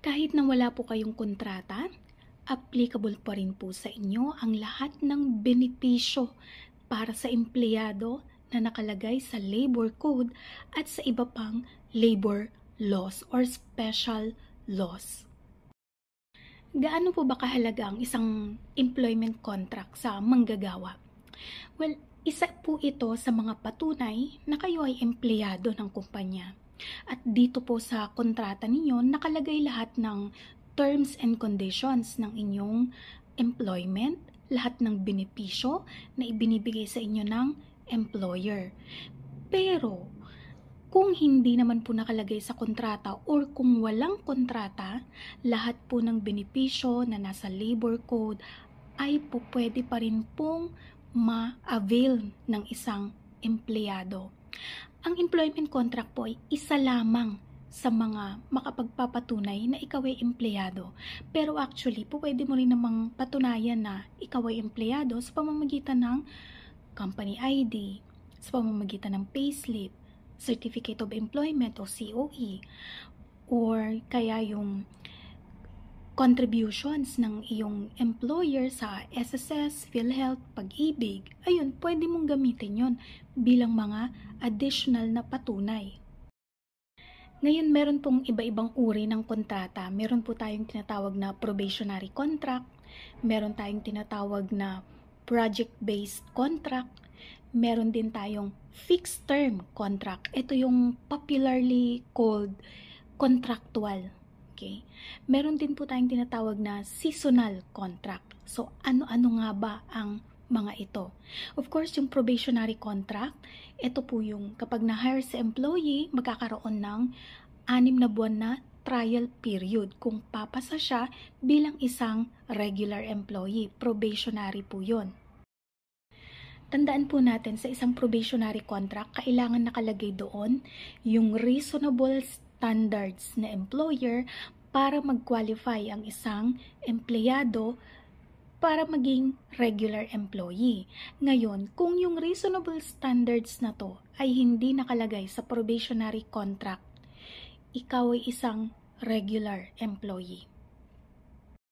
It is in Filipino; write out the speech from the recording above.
Kahit na wala po kayong kontrata, applicable pa rin po sa inyo ang lahat ng benepisyo para sa empleyado na nakalagay sa labor code at sa iba pang labor laws or special laws. Gaano po ba kahalaga ang isang employment contract sa manggagawa? Well, isa po ito sa mga patunay na kayo ay empleyado ng kumpanya. At dito po sa kontrata ninyo, nakalagay lahat ng terms and conditions ng inyong employment, lahat ng benepisyo na ibinibigay sa inyo ng employer. Pero, kung hindi naman po nakalagay sa kontrata or kung walang kontrata, lahat po ng benepisyo na nasa labor code ay po pwede pa rin pong ma-avail ng isang empleyado. Ang employment contract po ay isa lamang sa mga makapagpapatunay na ikaw ay empleyado. Pero actually, po pwede mo rin namang patunayan na ikaw ay empleyado sa pamamagitan ng company ID, sa pamamagitan ng payslip, Certificate of Employment o COE, or kaya yung contributions ng iyong employer sa SSS, PhilHealth, Pag-ibig. Ayun, pwede mong gamitin yon bilang mga additional na patunay. Ngayon, meron pong iba-ibang uri ng kontrata. Meron po tayong tinatawag na probationary contract, meron tayong tinatawag na project-based contract, meron din tayong fixed term contract. Ito yung popularly called contractual. Okay? Meron din po tayong tinatawag na seasonal contract. So, ano-ano nga ba ang mga ito? Of course, yung probationary contract, ito po yung kapag na-hire sa employee, magkakaroon ng 6 na buwan na trial period kung papasa siya bilang isang regular employee. Probationary po yun. Tandaan po natin sa isang probationary contract, kailangan nakalagay doon yung reasonable standards na employer para mag-qualify ang isang empleyado para maging regular employee. Ngayon, kung yung reasonable standards na to ay hindi nakalagay sa probationary contract, ikaw ay isang regular employee.